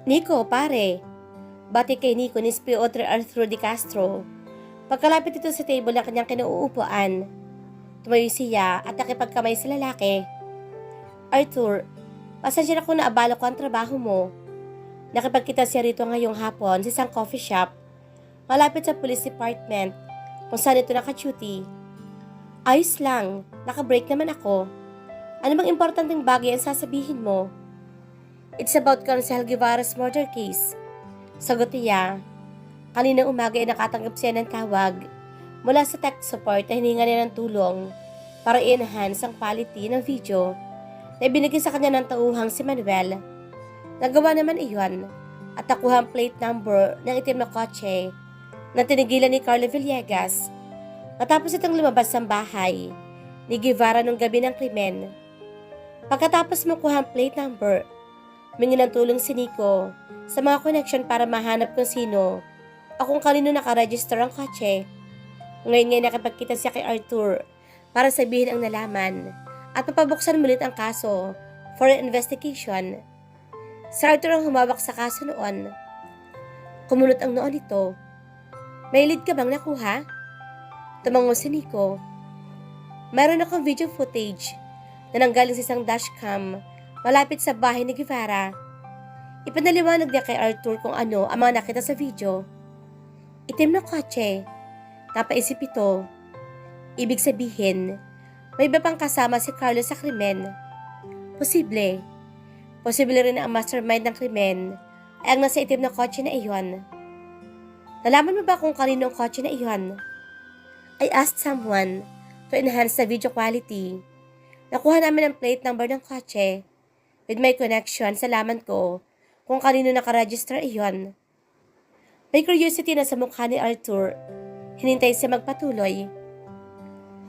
Nico, pare. Bati kay Nico ni Piotr Arthur de Castro. Pagkalapit ito sa table ng kanyang kinuupuan, tumayo siya at nakipagkamay sa lalaki. Arthur, pasensya na kung naabala ko ang trabaho mo. Nakipagkita siya rito ngayong hapon sa isang coffee shop, malapit sa police department, kung saan ito naka-duty. Ayos lang, naka-break naman ako. Ano bang importanteng bagay ang sasabihin mo? It's about Consel Guevara's murder case. Sagot niya. Kaninang umaga ay nakatanggap siya ng tawag mula sa tech support na hininga niya ng tulong para i-enhance ang quality ng video na ibinigay sa kanya ng tauhang si Manuel. Nagawa naman iyon at nakuha ang plate number ng itim na kotse na tinigilan ni Carlo Villegas matapos itong lumabas ng bahay ni Guevara nung gabi ng krimen. Pagkatapos makuha ang plate number, humingi ng tulong si Nico sa mga connection para mahanap kung sino o kung kanino nakaregister ang kotse. Ngayon nga nakipagkita siya kay Arthur para sabihin ang nalaman at mapabuksan mulit ang kaso for an investigation. Si Arthur ang humawak sa kaso noon. Kumunot ang noon nito. May lead ka bang nakuha? Tumango si Nico. Mayroon akong video footage na nanggaling sa isang dashcam malapit sa bahay ni Guevara. Ipanaliwanag niya kay Arthur kung ano ang mga nakita sa video. Itim na kotse. Napaisip ito. Ibig sabihin, may iba pang kasama si Carlos sa krimen. Posible. Posible rin na ang mastermind ng krimen ay ang nasa itim na kotse na iyon. Nalaman mo ba kung kanino ang kotse na iyon? I asked someone to enhance the video quality. Nakuha namin ang plate number ng kotse. With my connection, salaman ko kung kanino nakaregister iyon. May curiosity na sa mukha ni Arthur. Hinintay siya magpatuloy.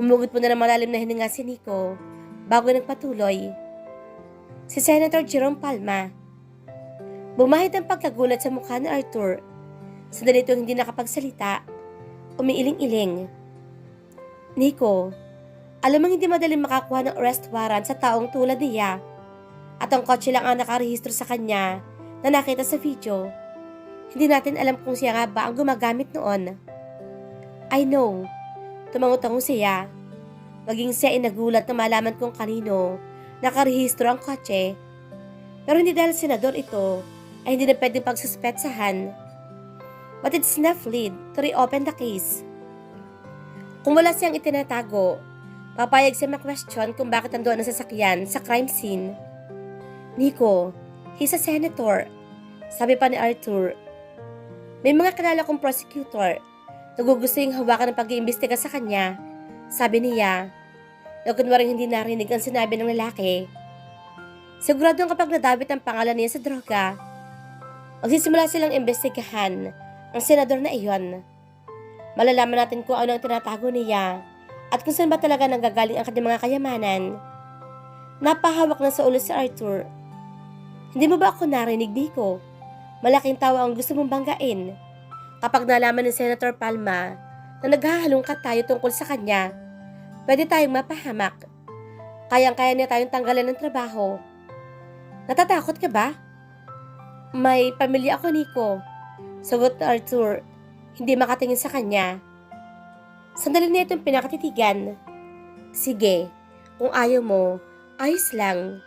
Humugot po na ng malalim na hininga si Nico bago nagpatuloy. Si Senator Jerome Palma. Bumahid ang pagkagulat sa mukha ni Arthur. Sandali itong hindi nakapagsalita. Umiiling-iling. Nico, alam mong hindi madaling makakuha ng arrest warrant sa taong tulad niya. At ang kotse lang ang nakarehistro sa kanya na nakita sa video. Hindi natin alam kung siya nga ba ang gumagamit noon. I know. Tumango-tango siya. Maging siya ay nagulat na malaman kung kanino nakarehistro ang kotse. Pero hindi dahil senador ito ay hindi na pwedeng pagsuspetsahan. But it's enough lead to reopen the case. Kung wala siyang itinatago, papayag siya ma-question kung bakit nandoon ang sasakyan sa crime scene. Nico, he's a senator. Sabi pa ni Arthur. May mga kilala kong prosecutor na gusto yung hawakan ng pag-iimbestiga sa kanya. Sabi niya, na kunwaring hindi narinig ang sinabi ng lalaki. Siguradong kapag nadabit ang pangalan niya sa droga, magsisimula silang imbestigahan ang senador na iyon. Malalaman natin kung ano ang tinatago niya at kung saan ba talaga nanggagaling ang kanyang mga kayamanan. Napahawak na sa ulo si Arthur. Hindi mo ba ako narinig, Nico? Malaking tawa ang gusto mong banggain. Kapag nalaman ni Senator Palma na naghahalongkat tayo tungkol sa kanya, pwede tayong mapahamak. Kayang-kaya niya tayong tanggalan ng trabaho. Natatakot ka ba? May pamilya ako, Nico. Sagot ni Arthur, hindi makatingin sa kanya. Sandali niya itong pinakatitigan. Sige, kung ayaw mo, ayos lang.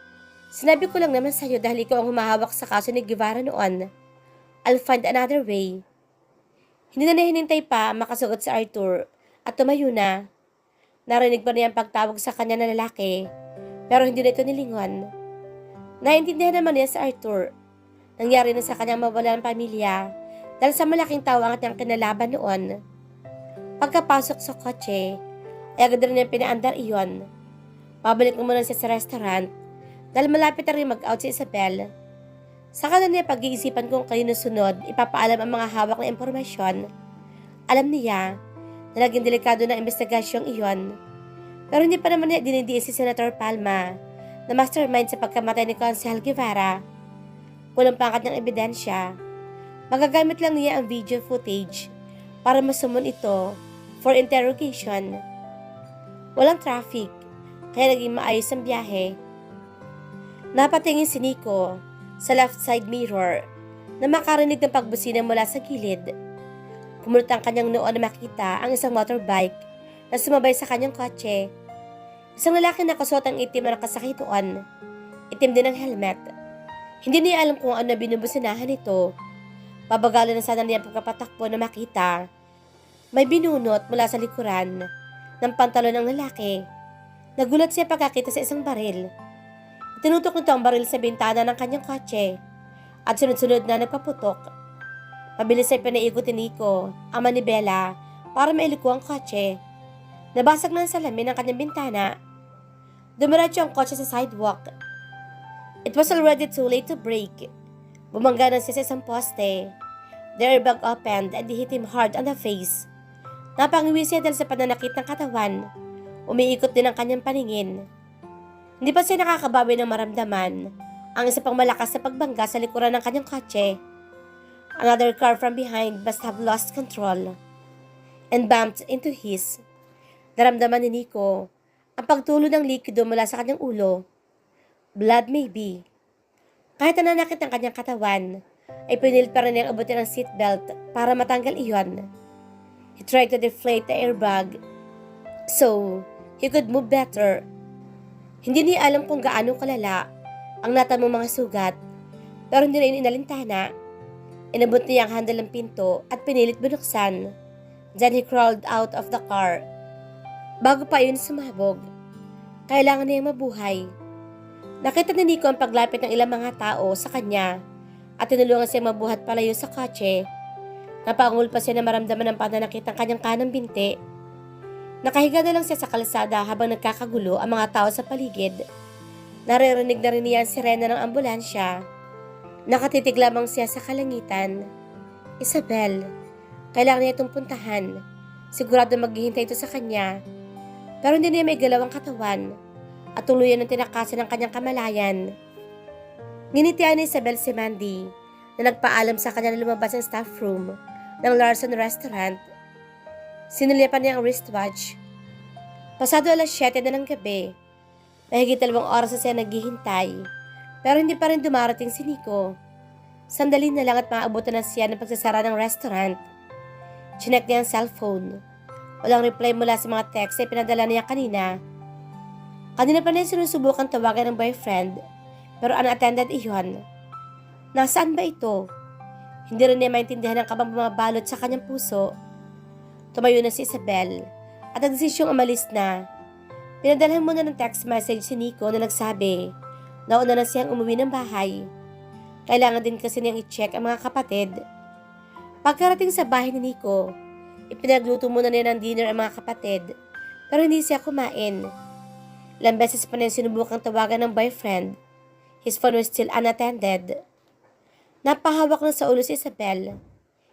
Sinabi ko lang naman sa'yo dahil ikaw ang humahawak sa kaso ni Guevara noon. I'll find another way. Hindi na nahinintay pa makasagot si Arthur at tumayo na. Narinig pa niya ang pagtawag sa kanya na lalaki, pero hindi na ito nilingon. Naintindihan naman niya si Arthur. Nangyari na sa kanyang mawala ng pamilya dahil sa malaking tawa ang kanyang kinalaban noon. Pagkapasok sa kotse, ay agad rin niya pinaandar iyon. Pabalik na muna siya sa restaurant dahil malapit na rin mag-out si Isabel. Saka na niya pag-iisipan kung kanino sunod ipapaalam ang mga hawak na impormasyon. Alam niya na naging delikado ng investigasyong iyon. Pero hindi pa naman niya dinidiin si Senator Palma na mastermind sa pagkamatay ni Consel Guevara. Kulang pa ang kanyang ebidensya. Magagamit lang niya ang video footage para masumon ito for interrogation. Walang traffic, kaya naging maayos ang biyahe. Napatingin si Nico sa left side mirror na makarinig ng pagbusina mula sa gilid. Kumulot ang kanyang noo na makita ang isang motorbike na sumabay sa kanyang kotse. Isang lalaki na kasuot ang itim na nakasakay doon. Itim din ang helmet. Hindi niya alam kung ano binubusinahan nito. Pabagalan na sana niya ang pagkapatakbo na makita. May binunot mula sa likuran ng pantalon ng lalaki. Nagulat siya pagkakita sa isang baril. Tinutok nito ang baril sa bintana ng kanyang kotse at sunod-sunod na nagpaputok. Mabilis ay pinaigot ni Nico ang manibela para mailiko ang kotse. Nabasag na ang salamin ng kanyang bintana. Dumiretso ang kotse sa sidewalk. It was already too late to brake. Bumangga na siya sa isang poste. The airbag opened and hit him hard on the face. Napangiwi siya dahil sa pananakit ng katawan. Umiikot din ang kanyang paningin. Hindi pa siya nakakabawi ng maramdaman ang isa pang malakas na pagbangga sa likuran ng kanyang kotse. Another car from behind must have lost control and bumped into his. Naramdaman ni Nico ang pagtulo ng likido mula sa kanyang ulo. Blood maybe. Kahit nananakit ang kanyang katawan, ay pinilit pa rin niyang abutin ang seatbelt para matanggal iyon. He tried to deflate the airbag so he could move better. Hindi niya alam kung gaano kalala ang natamong mga sugat, pero hindi na inalintana. Inabot niya ang handle ng pinto at pinilit binuksan. Then he crawled out of the car. Bago pa yun sumabog, kailangan niyang mabuhay. Nakita ni Nico ang paglapit ng ilang mga tao sa kanya at tinulungan siya mabuhat palayo sa kotse. Napangul pa siya na maramdaman ang pananakit ng kanyang kanang binti. Nakahiga na lang siya sa kalsada habang nagkakagulo ang mga tao sa paligid. Naririnig na rin niya ang sirena ng ambulansya. Nakatitig lamang siya sa kalangitan. Isabel, kailangan niya itong puntahan. Sigurado maghihintay ito sa kanya. Pero hindi niya may galaw ang katawan at tuluyan ang tinakasan ng kanyang kamalayan. Nginitian ni Isabel si Mandy na nagpaalam sa kanya na lumabas ang staff room ng Larson Restaurant. Sinulipan niya ang wristwatch. Pasado alas 7 na ng gabi. Mahigit 2 oras na siya naghihintay, pero hindi pa rin dumarating si Nico. Sandali na lang at maabutan na siya ng pagsasara ng restaurant. Chinek niya ang cellphone. Walang reply mula sa mga text na pinadala niya kanina. Kanina pa niya sinusubukan tawagan ng boyfriend, pero unattended iyon. Nasaan ba ito? Hindi rin niya maintindihan ang kabang bumabalot sa kanyang puso. Tumayo na si Isabel at nagdesisyong umalis na. Pinadalhan muna ng text message si Nico na nagsabi na una na siyang umuwi ng bahay. Kailangan din kasi niyang i-check ang mga kapatid. Pagkarating sa bahay ni Nico, ipinagluto muna niya ng dinner ang mga kapatid, pero hindi siya kumain. Ilang beses pa niya sinubukang tawagan ng boyfriend. His phone was still unattended. Napahawak na sa ulo si Isabel.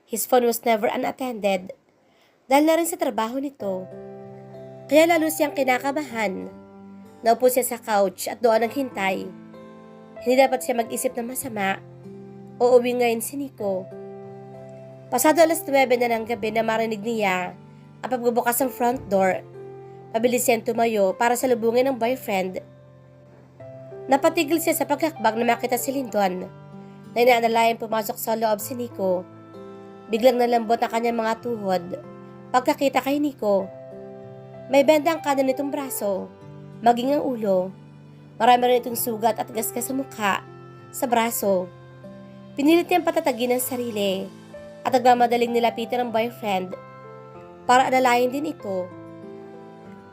His phone was never unattended. Dahil na rin sa trabaho nito. Kaya lalo siyang kinakabahan. Naupo siya sa couch at doon naghintay. Hindi dapat siya mag-isip ng masama. Uuwi ngayon si Nico. Pasado alas 9 na ng gabi na marinig niya ang pagbubukas ng front door. Mabilis siyang tumayo para salubungin ng boyfriend. Napatigil siya sa paghakbang na makita si Lyndon na inaanalayang pumasok sa loob si Nico. Biglang nalambot ang kanyang mga tuhod pagkakita kay Nico. May benda ang kanan nitong braso, maging ang ulo. Marami rin itong sugat at gasgas sa mukha, sa braso. Pinilit niyang patatagin ang sarili at nagmamadaling nilapitan ng boyfriend para alalayan din ito.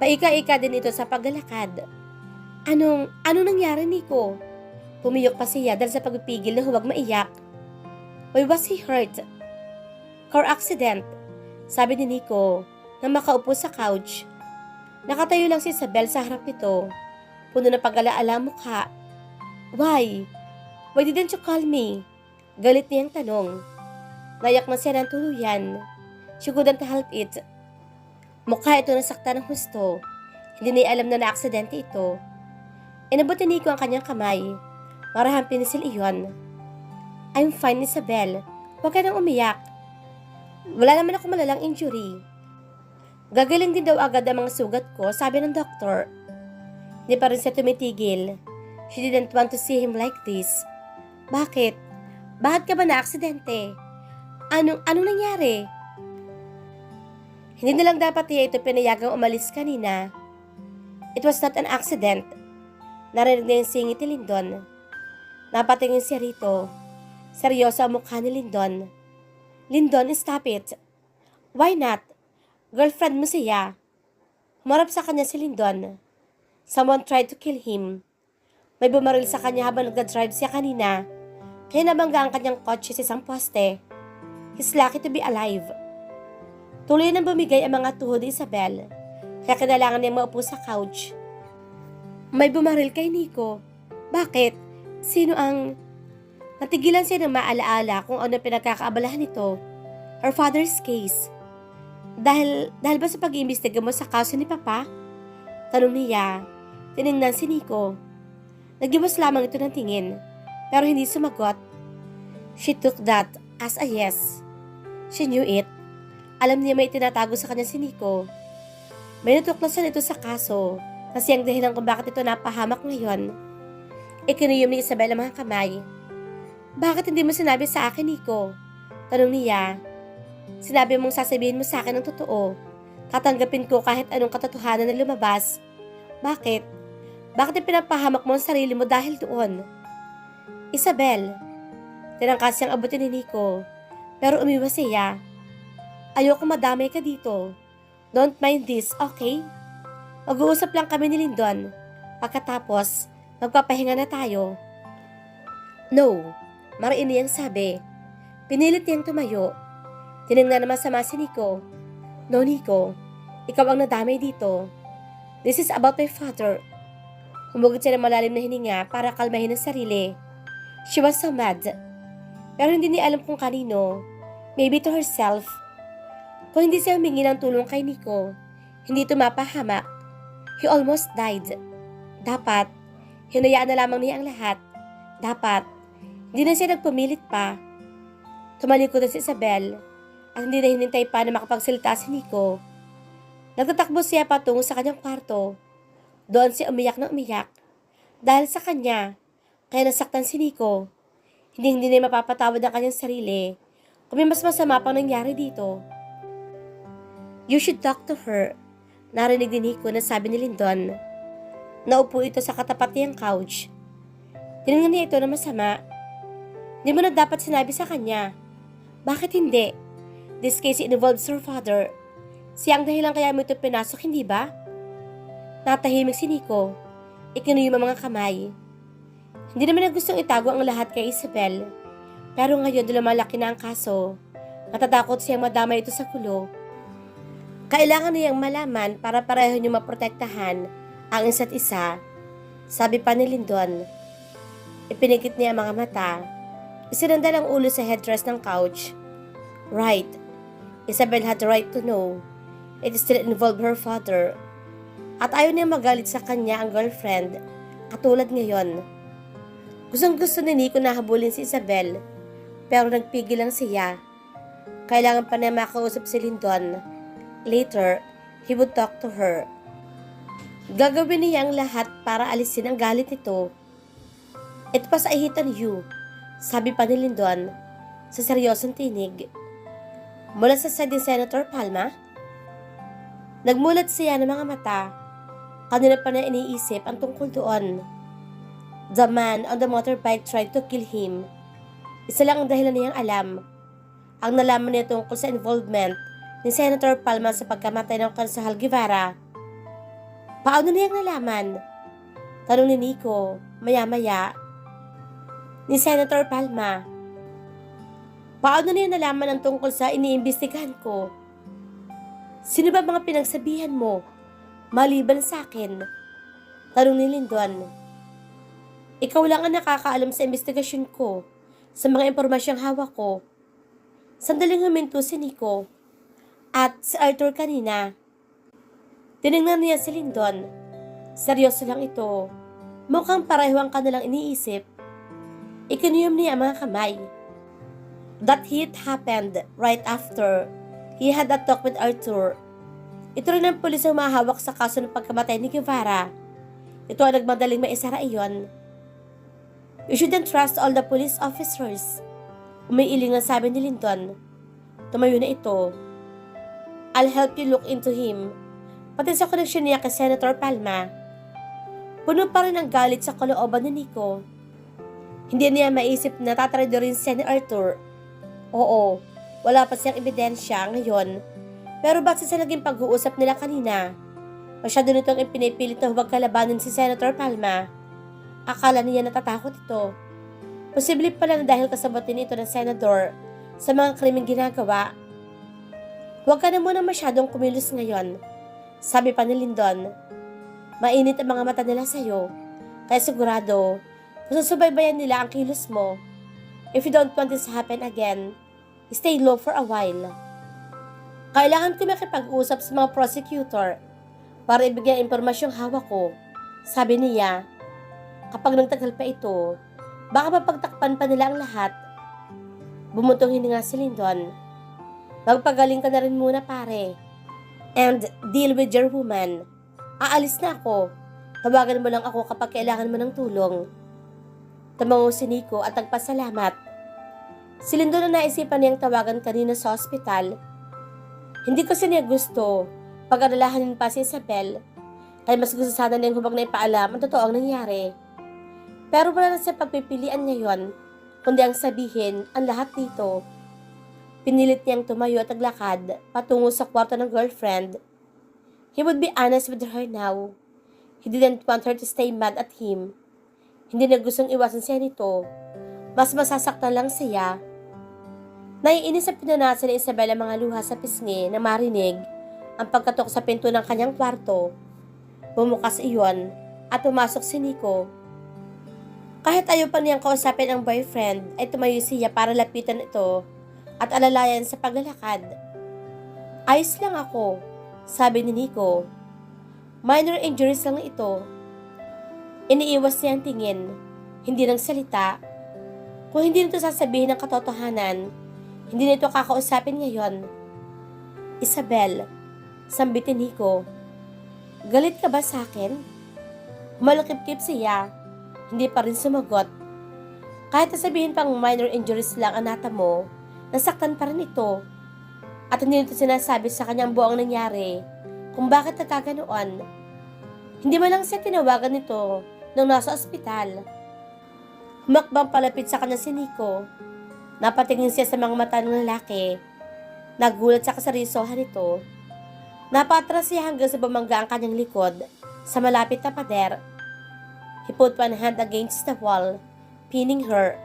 Paika-ika din ito sa paglalakad. Anong nangyari, Nico? Pumiyok pa siya dahil sa pagpipigil na huwag maiyak. Why was he hurt? Car accident, sabi ni Nico na makaupo sa couch. Nakatayo lang si Isabel sa harap nito. Puno na pag-alaala mukha. Why? Why didn't you call me? Galit niyang tanong. Nayak na siya ng tuluyan. She couldn't help it. Mukha ito nasakta ng husto. Hindi niya alam na na-aksidente ito. Inabot ni Nico ang kanyang kamay. Marahang pinisil iyon. I'm fine, Isabel. Huwag ka nang umiyak. Wala naman ako malalang injury. Gagaling din daw agad ang mga sugat ko, sabi ng doktor. Hindi pa rin siya tumitigil. She didn't want to see him like this. Bakit? Bakit ka ba na-aksidente? Anong nangyari? Hindi na lang dapat niya ito pinayagang umalis kanina. It was not an accident. Narinig na yung singit ni Lindon. Napatingin siya rito. Seryoso ang mukha ni Lindon. Lindon, stop it. Why not? Girlfriend mo siya. Humarap sa kanya si Lindon. Someone tried to kill him. May bumaril sa kanya habang nagdadrive siya kanina. Kaya nabangga ang kanyang kotse sa isang poste. He's lucky to be alive. Tuloy nang bumigay ang mga tuhod ni Isabel. Kaya kailangan niya maupo sa couch. May bumaril kay Nico. Bakit? Sino ang... Natigilan siya ng maalaala kung ano pinagkakaabalahan nito. Her father's case. Dahil ba sa pag-iimbestiga mo sa kaso ni Papa? Tanong niya. Tinignan si Nico. Nagibos lamang ito ng tingin. Pero hindi sumagot. She took that as a yes. She knew it. Alam niya may tinatago sa kanya si Nico. May natuklasan ito sa kaso kasi ang dahilan kung bakit ito napahamak ngayon. Ikinuyom ni Isabel ang mga kamay. Bakit hindi mo sinabi sa akin, Nico? Tanong niya. Sinabi mong sasabihin mo sa akin ang totoo. Tatanggapin ko kahit anong katotohanan na lumabas. Bakit? Bakit pinapahamak mo ang sarili mo dahil doon? Isabel. Tinangkas siyang abutin ni Nico. Pero umiwas siya. Ayoko madamay ka dito. Don't mind this, okay? Mag-uusap lang kami ni Lindon. Pagkatapos, magpapahinga na tayo. No, mariin niyang sabi. Pinilit niyang tumayo. Tinignan naman sama si Nico. No, Nico. Ikaw ang nadamay dito. This is about my father. Humugod siya ng malalim na hininga para kalmahin ang sarili. She was so mad. Pero hindi niya alam kung kanino. Maybe to herself. Kung hindi siya humingi ng tulong kay Nico, hindi ito mapahamak. He almost died. Dapat, hinayaan na lamang niya ang lahat. Dapat, hindi na siya nagpumilit pa. Tumalikod na si Isabel at hindi na hinintay pa na makapagsalita si Nico. Nagtatakbo siya patungo sa kanyang kwarto. Doon siya umiyak na umiyak. Dahil sa kanya, kaya nasaktan si Nico. Hindi na mapapatawad ang kanyang sarili kung may mas masama pang nangyari dito. You should talk to her. Narinig din Nico na sabi ni Lindon. Naupo ito sa katapat niyang couch. Tinignan niya ito na masama. Hindi mo na dapat sinabi sa kanya. Bakit hindi? This case involves her father. Siya ang dahilan kaya mo ito pinasok, hindi ba? Natahimik si Nico. Ikinuyom ang mga kamay. Hindi naman na gustong itago ang lahat kay Isabel. Pero ngayon lumalaki na ang kaso. Natatakot siyang madama ito sa gulo. Kailangan niyang malaman para pareho niyong maprotektahan ang isa't isa. Sabi pa ni Lindon. Ipinikit niya ang mga mata. Isinandal ang ulo sa headrest ng couch. Right. Isabel had the right to know. It still involved her father. At ayaw niya magalit sa kanya ang girlfriend. Katulad ngayon. Gustong-gusto ni Nico na habulin si Isabel. Pero nagpigil lang siya. Kailangan pa niya makausap si Lindon. Later, he would talk to her. Gagawin niya ang lahat para alisin ang galit nito. It was I hit on you, sabi pa ni Lindon sa seryosong tinig. Mula sa side ni Senator Palma, nagmulat siya ng mga mata. Kanina pa na iniisip ang tungkol doon. The man on the motorbike tried to kill him. Isa lang ang dahilan niyang alam. Ang nalaman niya tungkol sa involvement ni Senator Palma sa pagkamatay ng Konsehal Guevara. Paano niyang nalaman? Tanong ni Nico, maya-maya. Ni Senator Palma. Paano niya nalaman ang tungkol sa iniimbestigahan ko? Sino ba mga pinagsabihan mo? Maliban sa akin? Tanong ni Lindon. Ikaw lang ang nakakaalam sa investigasyon ko, sa mga impormasyong hawak ko. Sandaling huminto si Nico. At si Arthur kanina. Tinignan niya si Lindon. Seryoso lang ito. Mukhang pareho ang kanilang iniisip. Ikinuyom niya ang mga kamay. That hit happened right after he had a talk with Arthur. Ito rin ang pulis ang mahawak sa kaso ng pagkamatay ni Guevara. Ito ang nagmadaling maisara iyon. You shouldn't trust all the police officers. Umiiling ang sabi ni Linton. Tumayo na ito. I'll help you look into him. Pati sa koneksyon niya kay Senator Palma. Puno pa rin ang galit sa kalooban ni Nico. Hindi niya maisip na tatraido rin si Arthur. Oo, wala pa siyang ebidensya ngayon. Pero bakit sa naging pag-uusap nila kanina? Masyado nitong ipinipilit na huwag kalabanin si Senator Palma. Akala niya natatakot ito. Posible pala na dahil kasabatin ito ng senador sa mga krimeng ginagawa. Huwag ka na muna masyadong kumilos ngayon, sabi pa ni Lyndon. Mainit ang mga mata nila sa'yo, kaya sigurado, masusubaybayan nila ang kilos mo. If you don't want this to happen again, stay low for a while. Kailangan ko makipag-usap sa mga prosecutor para ibigay ang impormasyong hawak ko, sabi niya. Kapag nagtagal pa ito, baka mapagtakpan pa nila ang lahat. Bumuntong hininga si Lyndon. Magpagaling ka na rin muna pare. And deal with your woman. Aalis na ako. Tawagan mo lang ako kapag kailangan mo ng tulong. Tumango si Nico at nagpasalamat. Si Lyndon na naisipan niyang tawagan kanina sa ospital. Hindi kasi niya gusto pag-alalahanin pa si Isabel. Kaya mas gusto sana niyang hubag na ipaalam ang totoong nangyari. Pero wala na siya pagpipilian ngayon, kundi ang sabihin ang lahat dito. Pinilit niyang tumayo at naglakad patungo sa kwarto ng girlfriend. He would be honest with her now. He didn't want her to stay mad at him. Hindi na gustong iwasan siya nito. Mas masasaktan lang siya. Naiinis sa pinanasan ni Isabel ang mga luha sa pisngi na marinig ang pagkatok sa pinto ng kanyang kwarto. Bumukas iyon at pumasok si Nico. Kahit ayaw pa niyang kausapin ang boyfriend, ay tumayo siya para lapitan ito at alalayan sa paglalakad. Ayos lang ako, sabi ni Nico. Minor injuries lang ito. Iniiwas niya ang tingin, hindi ng salita. Kung hindi nito sasabihin ng katotohanan, hindi nito kakausapin ngayon. Isabel, sambitin Nico. Galit ka ba sa akin? Malakip-kip siya. Hindi pa rin sumagot. Kahit nasabihin pang minor injuries lang ang nata mo, nasaktan pa rin ito. At hindi nito sinasabi sa kanyang buong nangyari kung bakit nagkaganoon. Hindi man lang siya tinawagan nito nung nasa ospital. Humakbang palapit sa kanya si Nico. Napatingin siya sa mga mata ng lalaki. Nagulat sa kasarisohan nito. Napatras siya hanggang sa bumangga ang kanyang likod sa malapit na pader. He put one hand against the wall, pinning her.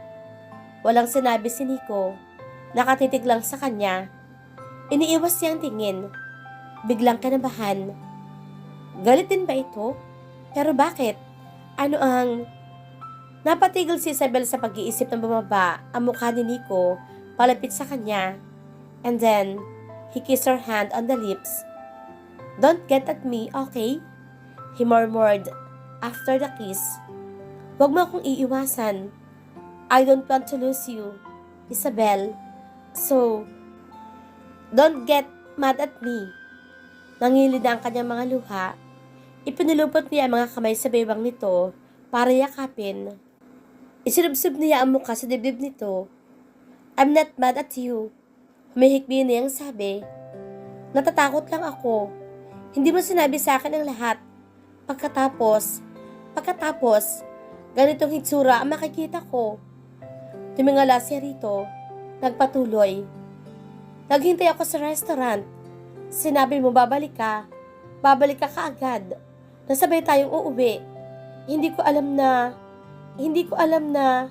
Walang sinabi si Nico. Nakatitig lang sa kanya. Iniiwas niya ang tingin. Biglang kinabahan. Galit din ba ito? Pero bakit? Ano ang... Napatigil si Isabel sa pag-iisip ng bumaba ang mukha ni Nico palapit sa kanya. And then, he kissed her hand on the lips. Don't get at me, okay? He murmured after the kiss. Huwag mo akong iiwasan. I don't want to lose you, Isabel. So, don't get mad at me. Nangilid na ang kanyang mga luha. Ipinulupot niya ang mga kamay sa baywang nito para yakapin. Isinubsob niya ang mukha sa dibdib nito. I'm not mad at you. Humihikbi niyang sabi. Natatakot lang ako. Hindi mo sinabi sa akin ang lahat. Pagkatapos, ganitong hitsura ang makikita ko. Tumingala siya rito. Nagpatuloy. Naghintay ako sa restaurant. Sinabi mo babalik ka. Babalik ka kaagad. Nasabay tayong uuwi. Hindi ko alam na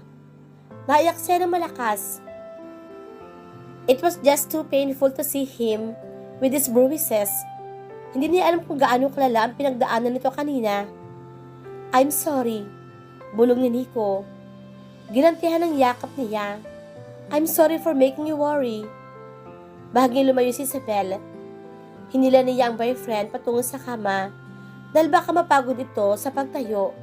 naiyak siya ng malakas. It was just too painful to see him with his bruises. Hindi niya alam kung gaano kalala ang pinagdaanan nito kanina. I'm sorry, bulong ni Nico. Ginantihan ng yakap niya. I'm sorry for making you worry. Bahagyang lumayo si Isabel. Hinila niya ang boyfriend patungo sa kama dahil baka mapagod ito sa pagtayo.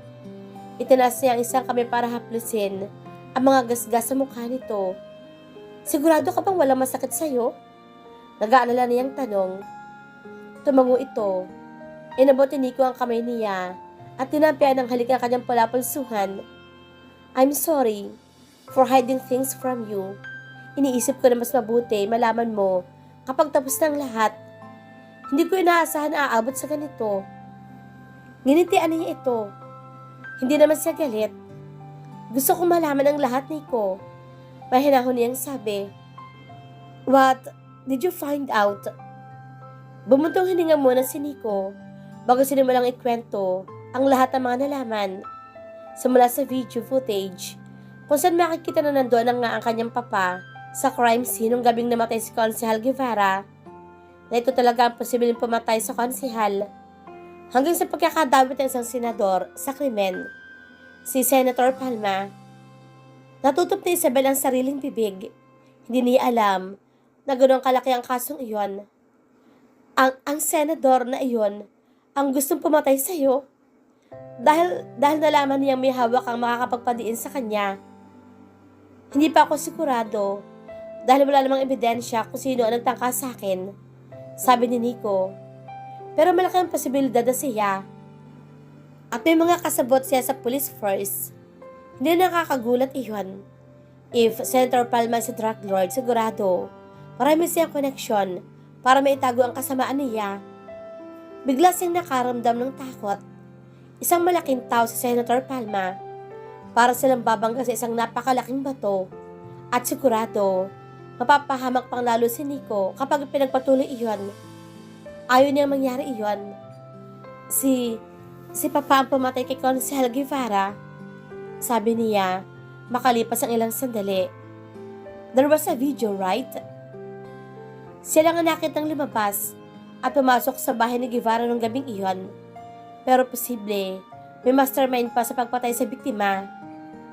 Itinas niya ang isang kamay para haplusin ang mga gasgas sa mukha nito. Sigurado ka bang walang masakit sa'yo? Nag-aalala niyang tanong. Tumango ito. Inabot ni Nico ang kamay niya at tinampian ng halik ang kanyang palapulsuhan. I'm sorry for hiding things from you. Iniisip ko na mas mabuti malaman mo kapag tapos ng lahat. Hindi ko inaasahan na aabot sa ganito. Nginitian niya ito. Hindi naman siya galit. Gusto kong malaman ang lahat, Nico. Mahinahon niyang sabi. What did you find out? Bumuntong hininga muna si Nico bago sinimulang ikwento ang lahat ng mga nalaman. Simula sa video footage kung saan makikita na nandoon ang kanyang papa sa crime scene nung gabing namatay si Konsehal Guevara, na ito talaga ang posibleng pumatay sa konsehal, hanggang sa pagkakadamit ng isang senador sa krimen, si Senator Palma. Natutup ni Isabel ang sariling bibig. Hindi niya alam na gano'ng kalaki ang kasong iyon. Ang senador na iyon ang gustong pumatay sa iyo dahil nalaman niyang may hawak ang makakapagpadiin sa kanya. Hindi pa ako sigurado dahil wala namang ebidensya kung sino ang nagtangka sa akin, sabi ni Nico. Pero malaki ang posibilidad na siya. At may mga kasabot siya sa police force. Hindi nakakagulat iyon. If Senator Palma si drug lord, sigurado marami siyang koneksyon para maitago ang kasamaan niya. Bigla siyang nakaramdam ng takot. Isang malaking tao si Senator Palma. Para silang babangga sa isang napakalaking bato. At sigurado, mapapahamak pang lalo si Nico kapag pinagpatuloy iyon. Ayaw niyang mangyari iyon. Si Papa ang pumatay kay Konsehal Guevara, sabi niya, makalipas ang ilang sandali. There was a video, right? Siya lang ang nakitang lumabas at pumasok sa bahay ni Guevara nung gabing iyon. Pero posible, may mastermind pa sa pagpatay sa biktima.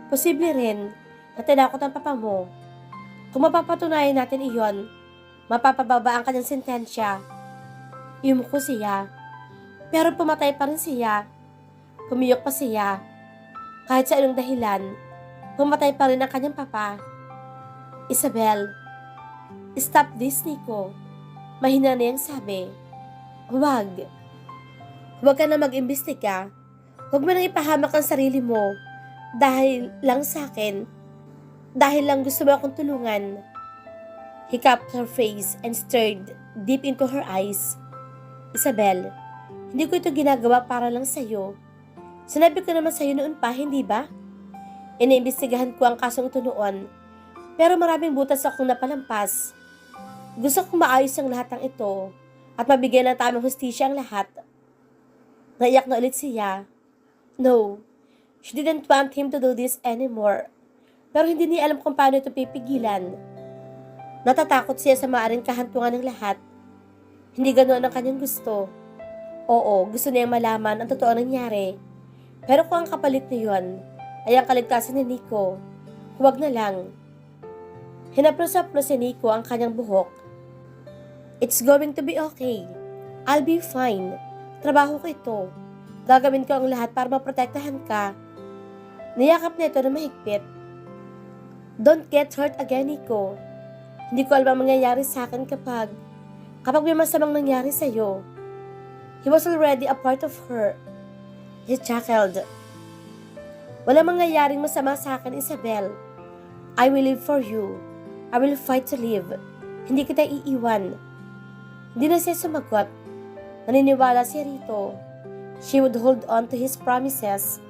Posible rin na tinakot ang papa mo. Kung mapapatunayan natin iyon, mapapababa ang kanyang sentensya. Yumuko siya. Pero pumatay pa rin siya. Pumiyok pa siya. Kahit sa anong dahilan, pumatay pa rin ang kanyang papa. Isabel, stop this, Nico. Mahina niyang sabi. Huwag. Huwag ka na mag-imbestiga. Huwag mo nang ipahamak ang sarili mo. Dahil lang sa akin. Dahil lang gusto mo akong tulungan. He cupped her face and stared deep into her eyes. Isabel, hindi ko ito ginagawa para lang sa'yo. Sinabi ko naman sa'yo noon pa, hindi ba? Iniimbestigahan ko ang kasong ito noon. Pero maraming butas akong napalampas. Gusto kong maayos ang lahat ng ito at mabigyan ng tamang hustisya ang lahat. Naiyak na ulit siya. No, she didn't want him to do this anymore. Pero hindi niya alam kung paano ito pipigilan. Natatakot siya sa maaaring kahantungan ng lahat. Hindi ganoon ang kanyang gusto. Oo, gusto niyang malaman ang totoo nangyari. Pero kung ang kapalit niyon ay ang kaligtasan ni Nico, huwag na lang. Hinaplos-aplos si Nico ang kanyang buhok. It's going to be okay. I'll be fine. Trabaho ko ito. Gagawin ko ang lahat para maprotektahan ka. Niyakap na ito na mahigpit. Don't get hurt again, Nico. Hindi ko alam ang mangyayari sa akin kapag may masamang nangyari sa iyo. He was already a part of her. He chuckled. Wala mangyayaring masama sa akin, Isabel. I will live for you. I will fight to live. Hindi kita iiwan. Hindi na siya sumagot. Naniniwala siya rito. She would hold on to his promises.